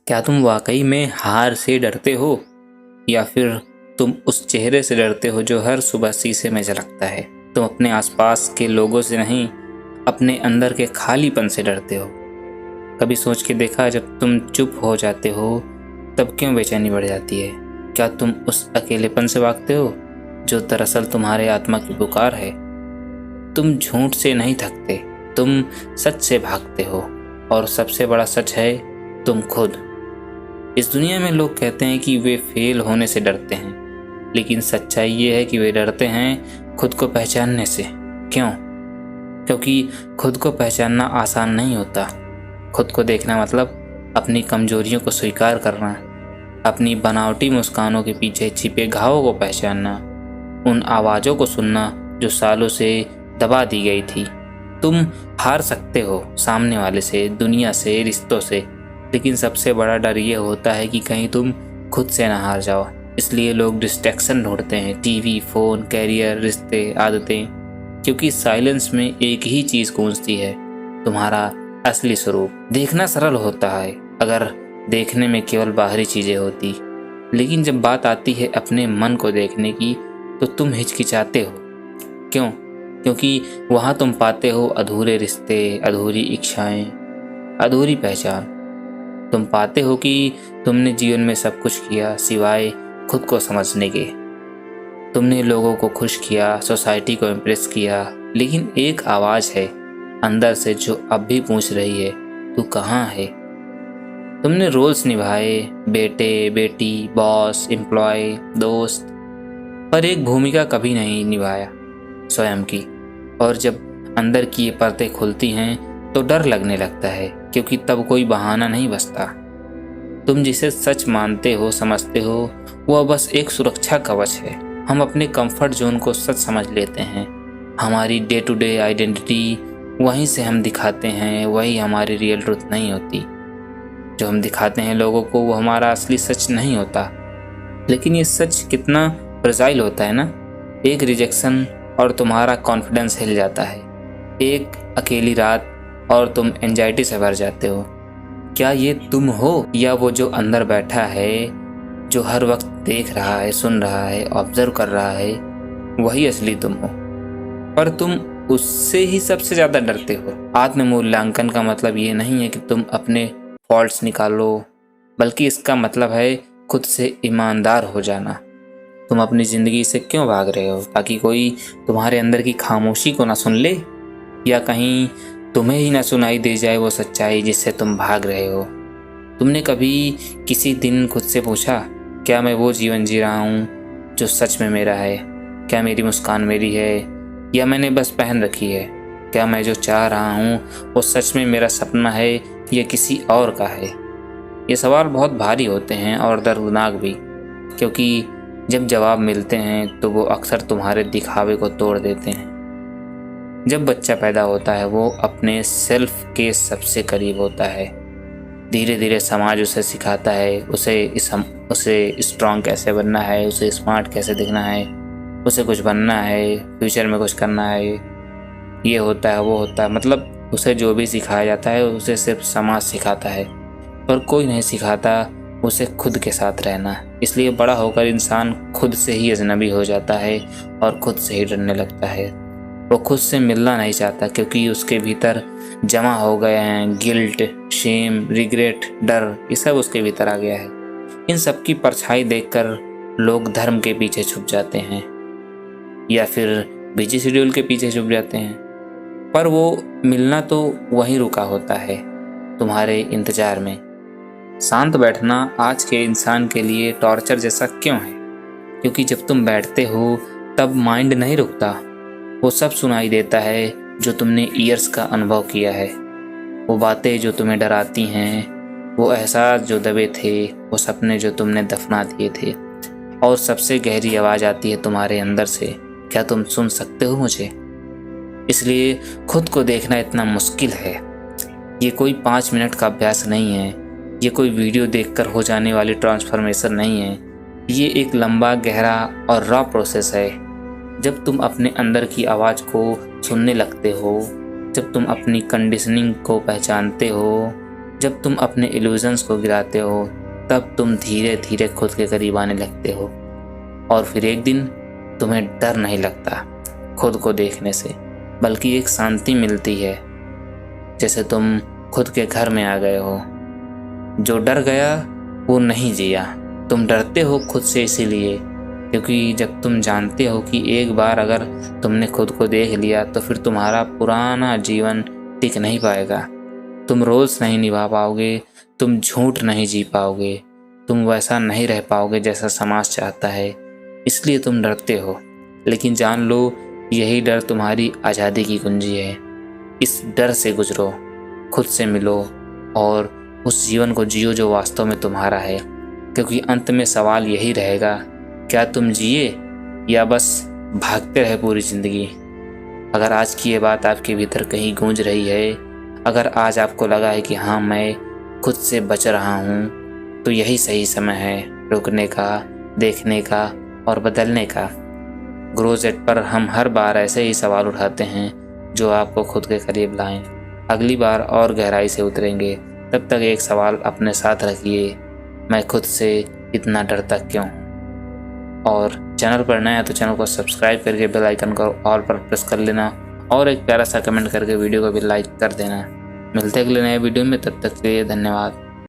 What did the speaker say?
क्या तुम वाकई में हार से डरते हो या फिर तुम उस चेहरे से डरते हो जो हर सुबह शीशे में झलकता है? तुम अपने आसपास के लोगों से नहीं, अपने अंदर के खालीपन से डरते हो। कभी सोच के देखा, जब तुम चुप हो जाते हो तब क्यों बेचैनी बढ़ जाती है? क्या तुम उस अकेलेपन से भागते हो जो दरअसल तुम्हारे आत्मा की पुकार है? तुम झूठ से नहीं थकते, तुम सच से भागते हो, और सबसे बड़ा सच है तुम खुद। इस दुनिया में लोग कहते हैं कि वे फेल होने से डरते हैं, लेकिन सच्चाई ये है कि वे डरते हैं खुद को पहचानने से। क्यों? क्योंकि खुद को पहचानना आसान नहीं होता। खुद को देखना मतलब अपनी कमजोरियों को स्वीकार करना, अपनी बनावटी मुस्कानों के पीछे छिपे घावों को पहचानना, उन आवाज़ों को सुनना जो सालों से दबा दी गई थी। तुम हार सकते हो सामने वाले से, दुनिया से, रिश्तों से, लेकिन सबसे बड़ा डर ये होता है कि कहीं तुम खुद से ना हार जाओ। इसलिए लोग डिस्ट्रैक्शन ढूंढते हैं, टीवी, फोन, कैरियर, रिश्ते, आदतें, क्योंकि साइलेंस में एक ही चीज़ गूंजती है, तुम्हारा असली स्वरूप। देखना सरल होता है अगर देखने में केवल बाहरी चीज़ें होती, लेकिन जब बात आती है अपने मन को देखने की तो तुम हिचकिचाते हो। क्यों? क्योंकि वहाँ तुम पाते हो अधूरे रिश्ते, अधूरी इच्छाएं, अधूरी पहचान। तुम पाते हो कि तुमने जीवन में सब कुछ किया सिवाय खुद को समझने के। तुमने लोगों को खुश किया, सोसाइटी को इम्प्रेस किया, लेकिन एक आवाज़ है अंदर से जो अब भी पूछ रही है, तू कहाँ है? तुमने रोल्स निभाए, बेटे, बेटी, बॉस, एम्प्लॉय, दोस्त, पर एक भूमिका कभी नहीं निभाया स्वयं की। और जब अंदर की ये परतें खुलती हैं तो डर लगने लगता है, क्योंकि तब कोई बहाना नहीं बचता। तुम जिसे सच मानते हो, समझते हो, वह बस एक सुरक्षा कवच है। हम अपने कंफर्ट जोन को सच समझ लेते हैं। हमारी डे टू डे आइडेंटिटी वहीं से हम दिखाते हैं, वही हमारी रियल ट्रुथ नहीं होती। जो हम दिखाते हैं लोगों को वो हमारा असली सच नहीं होता। लेकिन ये सच कितना फ्रेजाइल होता है ना। एक रिजेक्शन और तुम्हारा कॉन्फिडेंस हिल जाता है। एक अकेली रात और तुम एंजाइटी से भर जाते हो। क्या ये तुम हो, या वो जो अंदर बैठा है, जो हर वक्त देख रहा है, सुन रहा है, ऑब्जर्व कर रहा है, वही असली तुम हो? पर तुम उससे ही सबसे ज़्यादा डरते हो। आत्म-मूल्यांकन का मतलब ये नहीं है कि तुम अपने फॉल्ट्स निकालो, बल्कि इसका मतलब है खुद से ईमानदार हो जाना। तुम अपनी ज़िंदगी से क्यों भाग रहे हो? ताकि कोई तुम्हारे अंदर की खामोशी को ना सुन ले, या कहीं तुम्हें ही ना सुनाई दे जाए वो सच्चाई जिससे तुम भाग रहे हो? तुमने कभी किसी दिन खुद से पूछा, क्या मैं वो जीवन जी रहा हूँ जो सच में मेरा है? क्या मेरी मुस्कान मेरी है या मैंने बस पहन रखी है? क्या मैं जो चाह रहा हूँ वो सच में मेरा सपना है या किसी और का है? ये सवाल बहुत भारी होते हैं और दर्दनाक भी, क्योंकि जब जवाब मिलते हैं तो वो अक्सर तुम्हारे दिखावे को तोड़ देते हैं। जब बच्चा पैदा होता है वो अपने सेल्फ के सबसे करीब होता है। धीरे धीरे समाज उसे सिखाता है, उसे स्ट्रॉन्ग कैसे बनना है, उसे स्मार्ट कैसे दिखना है, उसे कुछ बनना है, फ्यूचर में कुछ करना है, ये होता है, वो होता है। मतलब उसे जो भी सिखाया जाता है उसे सिर्फ समाज सिखाता है, पर कोई नहीं सिखाता उसे खुद के साथ रहना। इसलिए बड़ा होकर इंसान खुद से ही अजनबी हो जाता है और खुद से ही डरने लगता है। वो खुद से मिलना नहीं चाहता, क्योंकि उसके भीतर जमा हो गए हैं गिल्ट, शेम, रिग्रेट, डर, ये सब उसके भीतर आ गया है। इन सब की परछाई देखकर लोग धर्म के पीछे छुप जाते हैं या फिर बिजी शेड्यूल के पीछे छुप जाते हैं, पर वो मिलना तो वहीं रुका होता है, तुम्हारे इंतजार में। शांत बैठना आज के इंसान के लिए टॉर्चर जैसा क्यों है? क्योंकि जब तुम बैठते हो तब माइंड नहीं रुकता। वो सब सुनाई देता है जो तुमने ईयर्स का अनुभव किया है, वो बातें जो तुम्हें डराती हैं, वो एहसास जो दबे थे, वो सपने जो तुमने दफना दिए थे, और सबसे गहरी आवाज़ आती है तुम्हारे अंदर से, क्या तुम सुन सकते हो मुझे? इसलिए खुद को देखना इतना मुश्किल है। ये कोई 5 मिनट का अभ्यास नहीं है, ये कोई वीडियो देखकर हो जाने वाली ट्रांसफॉर्मेशन नहीं है। ये एक लंबा, गहरा और रॉ प्रोसेस है। जब तुम अपने अंदर की आवाज़ को सुनने लगते हो, जब तुम अपनी कंडीशनिंग को पहचानते हो, जब तुम अपने इल्यूजन्स को गिराते हो तब तुम धीरे धीरे खुद के करीब आने लगते हो और फिर एक दिन तुम्हें डर नहीं लगता खुद को देखने से, बल्कि एक शांति मिलती है, जैसे तुम खुद के घर में आ गए हो। जो डर गया वो नहीं जिया। तुम डरते हो खुद से इसीलिए क्योंकि जब तुम जानते हो कि एक बार अगर तुमने खुद को देख लिया तो फिर तुम्हारा पुराना जीवन टिक नहीं पाएगा। तुम रोल्स नहीं निभा पाओगे, तुम झूठ नहीं जी पाओगे, तुम वैसा नहीं रह पाओगे जैसा समाज चाहता है, इसलिए तुम डरते हो। लेकिन जान लो यही डर तुम्हारी आज़ादी की कुंजी है। इस डर से गुजरो, खुद से मिलो और उस जीवन को जियो जो वास्तव में तुम्हारा है, क्योंकि अंत में सवाल यही रहेगा, क्या तुम जिए या बस भागते रहे पूरी ज़िंदगी। अगर आज की ये बात आपके भीतर कहीं गूंज रही है, अगर आज आपको लगा है कि हाँ मैं खुद से बच रहा हूँ, तो यही सही समय है रुकने का, देखने का और बदलने का। ग्रो जेड पर हम हर बार ऐसे ही सवाल उठाते हैं जो आपको खुद के करीब लाएं। अगली बार और गहराई से उतरेंगे। तब तक एक सवाल अपने साथ रखिए, मैं खुद से इतना डरता क्यों? और चैनल पर नया है तो चैनल को सब्सक्राइब करके बेल आइकन को ऑल पर प्रेस कर लेना और एक प्यारा सा कमेंट करके वीडियो को भी लाइक कर देना। मिलते हैं अगले नए वीडियो में, तब तक के लिए धन्यवाद।